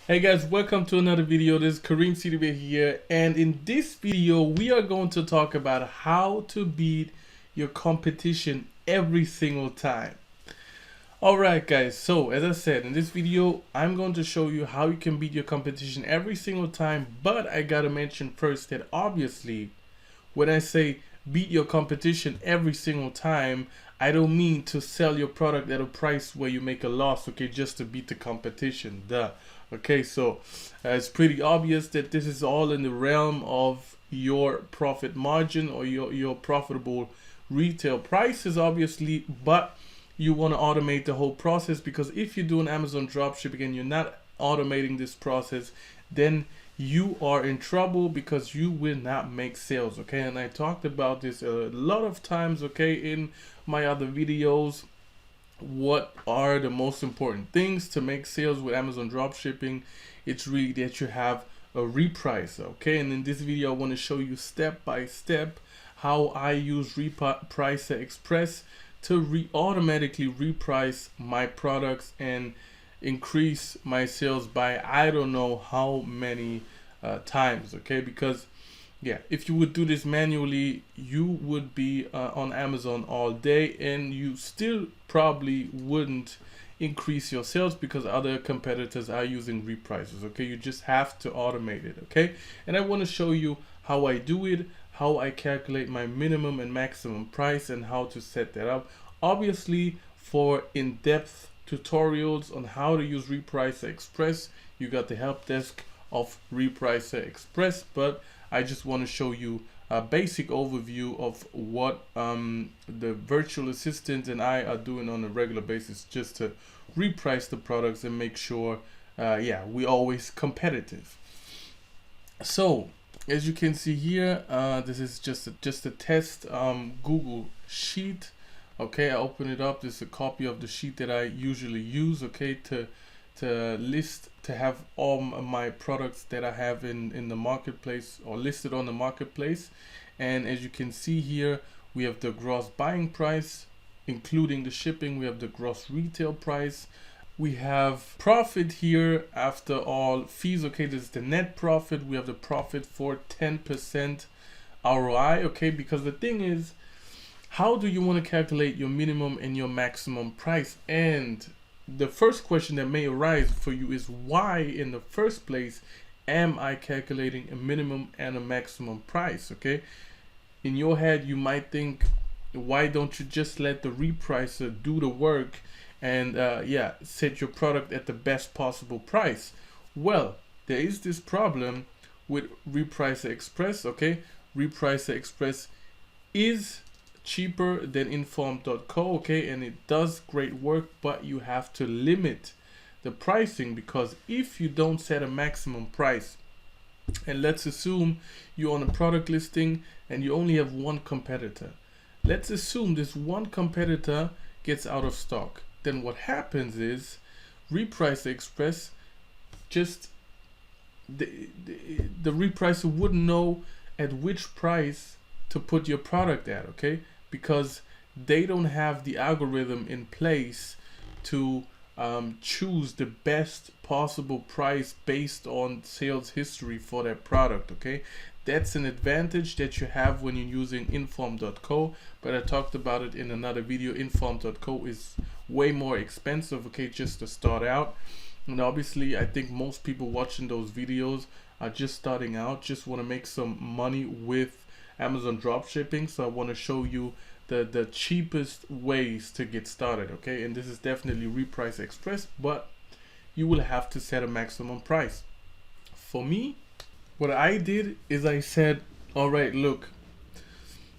Hey guys, welcome to another video. This is Karim Sidibe here, and in this video we are going to talk about how to beat your competition every single time. Alright guys, so as I said, in this video I'm going to show you how you can beat your competition every single time, but I gotta mention first that obviously when I say beat your competition every single time, I don't mean to sell your product at a price where you make a loss, okay, just to beat the competition. Duh. Okay, so it's pretty obvious that this is all in the realm of your profit margin or your profitable retail prices, obviously, but you want to automate the whole process, because if you do an Amazon dropshipping and you're not automating this process, then you are in trouble because you will not make sales. Okay, and I talked about this a lot of times, okay, in my other videos. What are the most important things to make sales with Amazon dropshipping? It's really that you have a repricer, okay? And in this video I want to show you step by step how I use Repricer Express to automatically reprice my products and increase my sales by I don't know how many times, okay? Because yeah, if you would do this manually, you would be on Amazon all day and you still probably wouldn't increase your sales because other competitors are using reprices. Okay, you just have to automate it. Okay, and I want to show you how I do it, how I calculate my minimum and maximum price, and how to set that up. Obviously, for in-depth tutorials on how to use Repricer Express, you got the help desk of Repricer Express, but I just want to show you a basic overview of what the virtual assistant and I are doing on a regular basis just to reprice the products and make sure yeah, we always competitive. So as you can see here, this is just a test Google sheet. Okay, I open it up. This is a copy of the sheet that I usually use, okay, to have all my products that I have in the marketplace or listed on the marketplace. And as you can see here, we have the gross buying price including the shipping, we have the gross retail price, we have profit here after all fees. Okay, this is the net profit. We have the profit for 10% ROI. Okay, because the thing is, how do you want to calculate your minimum and your maximum price? And the first question that may arise for you is, why in the first place am I calculating a minimum and a maximum price? Okay, in your head you might think, why don't you just let the repricer do the work and yeah, set your product at the best possible price? Well, there is this problem with Repricer Express. Okay, Repricer Express is cheaper than inform.co, okay, and it does great work, but you have to limit the pricing, because if you don't set a maximum price, and let's assume you're on a product listing and you only have one competitor, let's assume this one competitor gets out of stock, then what happens is Repricer Express just the repricer wouldn't know at which price to put your product at, okay, because they don't have the algorithm in place to choose the best possible price based on sales history for that product. Okay, that's an advantage that you have when you're using inform.co, but I talked about it in another video. Inform.co is way more expensive, okay, just to start out. And obviously I think most people watching those videos are just starting out, just want to make some money with Amazon dropshipping. So I want to show you the cheapest ways to get started, okay? And this is definitely Reprice Express, but you will have to set a maximum price. For me, what I did is I said, all right, look,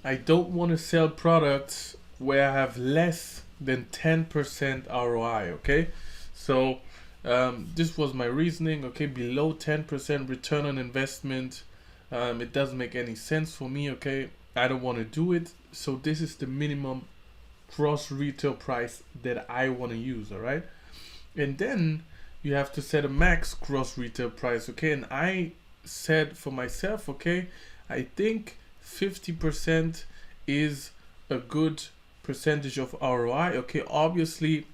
I don't want to sell products where I have less than 10% ROI, okay? So this was my reasoning, okay? Below 10% return on investment, it doesn't make any sense for me, okay? I don't want to do it. So this is the minimum gross retail price that I want to use, all right? And then you have to set a max gross retail price, okay? And I said for myself, okay, I think 50% is a good percentage of ROI, okay? Obviously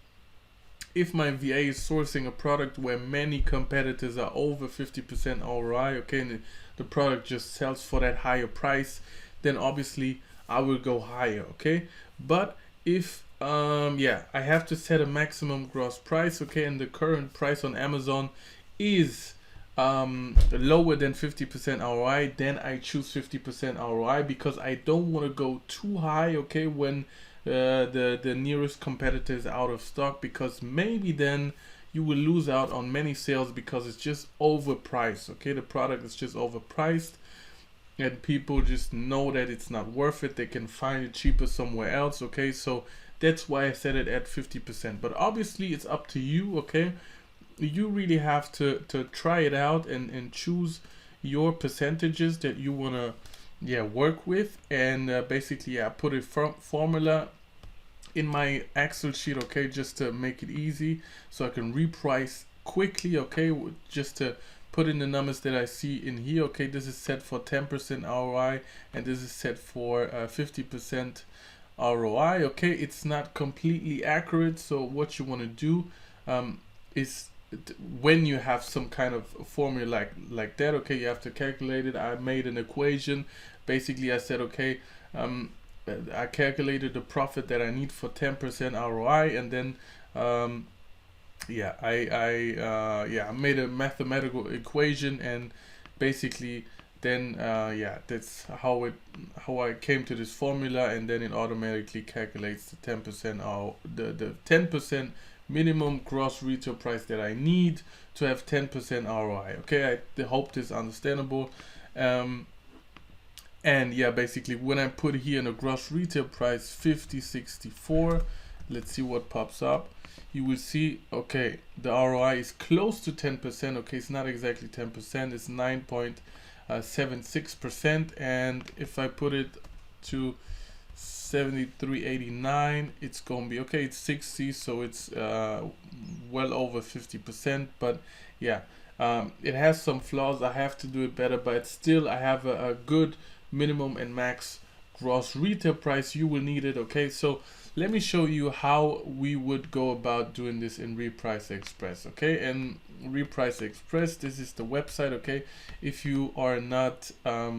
if my VA is sourcing a product where many competitors are over 50% ROI, okay, and the product just sells for that higher price, then obviously I will go higher, okay. But if yeah, I have to set a maximum gross price, okay, and the current price on Amazon is lower than 50% ROI, then I choose 50% ROI, because I don't want to go too high, okay, when the nearest competitor is out of stock, because maybe then you will lose out on many sales because it's just overpriced, okay. The product is just overpriced and people just know that it's not worth it. They can find it cheaper somewhere else, okay. So that's why I set it at 50%. But obviously it's up to you, okay. You really have to try it out and choose your percentages that you want to work with, and basically put a formula in my Excel sheet, okay, just to make it easy so I can reprice quickly, okay, just to put in the numbers that I see in here, okay. This is set for 10% ROI and this is set for 50% ROI, okay. It's not completely accurate, so what you want to do is when you have some kind of formula like that, okay, you have to calculate it. I made an equation. Basically I said, okay, I calculated the profit that I need for 10% ROI, and then I made a mathematical equation, and basically then that's how I came to this formula, and then it automatically calculates the 10% or the 10% minimum gross retail price that I need to have 10% ROI. Okay, I hope this is understandable. And yeah, basically when I put here in a gross retail price 50.64, let's see what pops up. You will see, okay, the ROI is close to 10%. Okay, it's not exactly 10%, it's 9.76%. And if I put it to 73.89, it's gonna be okay. It's 60, so it's well over 50%. But yeah, it has some flaws. I have to do it better, but still I have a good minimum and max gross retail price. You will need it, okay. So let me show you how we would go about doing this in Reprice Express, okay. And Reprice Express, this is the website, okay. If you are not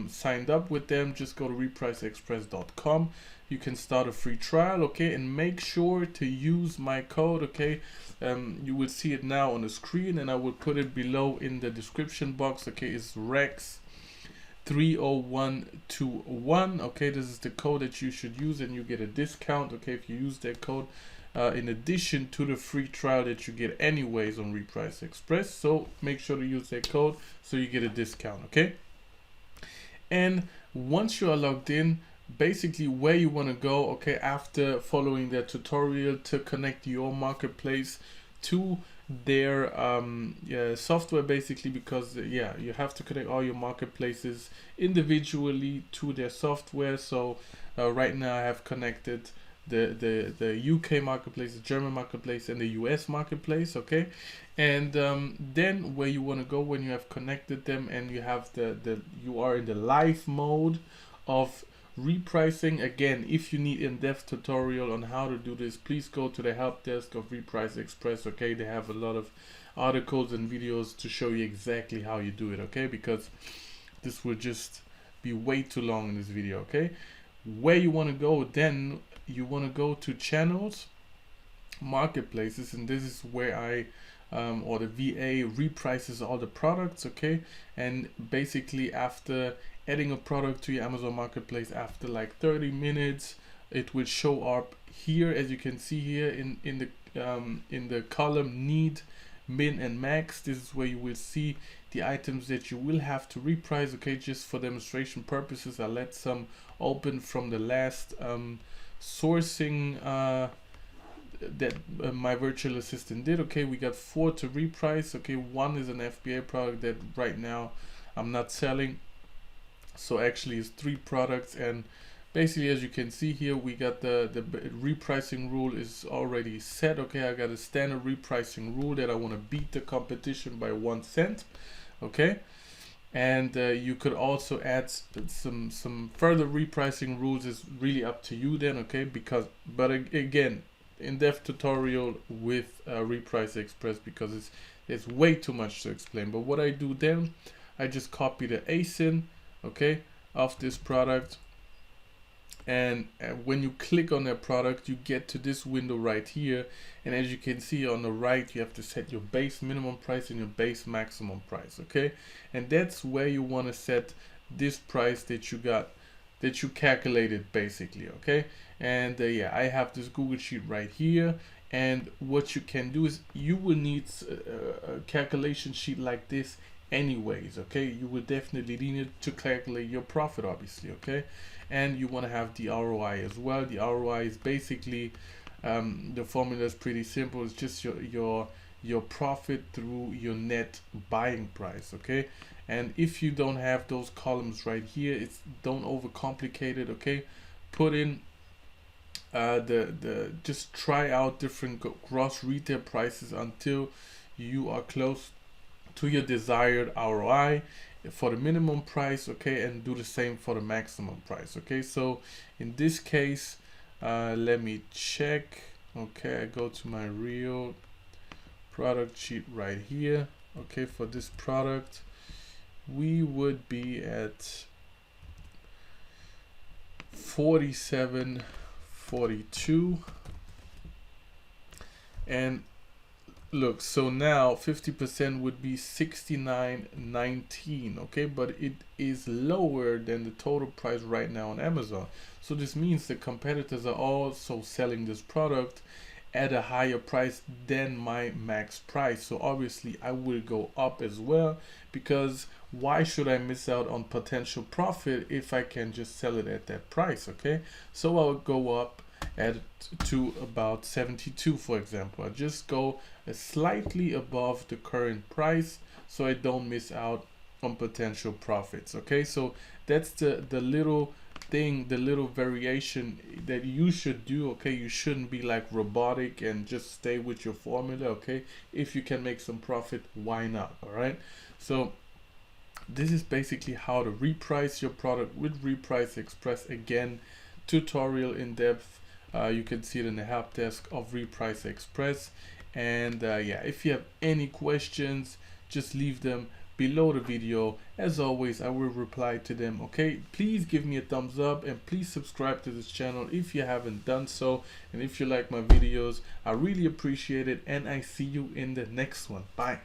signed up with them, just go to repriceexpress.com. You can start a free trial, okay, and make sure to use my code, okay. You will see it now on the screen, and I will put it below in the description box, okay. It's Rex 30121, okay. This is the code that you should use, and you get a discount, okay, if you use that code in addition to the free trial that you get anyways on Reprice Express. So make sure to use that code so you get a discount, okay. And once you are logged in, basically where you want to go, okay, after following their tutorial to connect your marketplace to their software, basically, because you have to connect all your marketplaces individually to their software. So right now I have connected the UK marketplace, the German marketplace, and the US marketplace, okay. And then where you want to go when you have connected them and you have you are in the live mode of repricing. Again, if you need in-depth tutorial on how to do this, please go to the help desk of Reprice Express, okay. They have a lot of articles and videos to show you exactly how you do it, okay, because this will just be way too long in this video, okay. Where you want to go, then you want to go to channels, marketplaces, and this is where I or the VA reprices all the products, okay. And basically after adding a product to your Amazon marketplace, after like 30 minutes, it will show up here, as you can see here in the column need, min, and max. This is where you will see the items that you will have to reprice, okay. Just for demonstration purposes, I let some open from the last sourcing that my virtual assistant did, okay. We got 4 to reprice, okay. 1 is an FBA product that right now I'm not selling, so actually it's 3 products. And basically, as you can see here, we got the repricing rule is already set, okay. I got a standard repricing rule that I want to beat the competition by 1 cent, okay. And you could also add some further repricing rules. Is really up to you then, okay. But again, in-depth tutorial with Reprice Express because it's way too much to explain. But what I do then, I just copy the ASIN, okay, of this product, and when you click on that product, you get to this window right here, and as you can see on the right, you have to set your base minimum price and your base maximum price, okay, and that's where you want to set this price that you got, that you calculated basically, okay. And yeah, I have this Google Sheet right here, and what you can do is you will need a calculation sheet like this anyways, okay. You will definitely need it to calculate your profit, obviously, okay. And you want to have the ROI as well. The ROI is basically the formula is pretty simple. It's just your profit through your net buying price, okay. And if you don't have those columns right here, it's don't overcomplicate it, okay. Put in just try out different gross retail prices until you are close to your desired ROI for the minimum price, okay, and do the same for the maximum price, okay. So in this case, let me check, okay, I go to my real product sheet right here, okay. For this product, we would be at 47.42, and look, so now 50% would be 69.19, okay, but it is lower than the total price right now on Amazon. So this means the competitors are also selling this product at a higher price than my max price. So obviously I will go up as well, because why should I miss out on potential profit if I can just sell it at that price, okay? So I'll go up to about 72, for example. I just go slightly above the current price so I don't miss out on potential profits, okay. So that's the little thing, the little variation that you should do, okay. You shouldn't be like robotic and just stay with your formula, okay. If you can make some profit, why not? All right, so this is basically how to reprice your product with Reprice Express. Again, tutorial in depth. You can see it in the help desk of Reprice Express. And yeah, if you have any questions, just leave them below the video. As always, I will reply to them, okay. Please give me a thumbs up and please subscribe to this channel if you haven't done so. And if you like my videos, I really appreciate it, and I see you in the next one. Bye.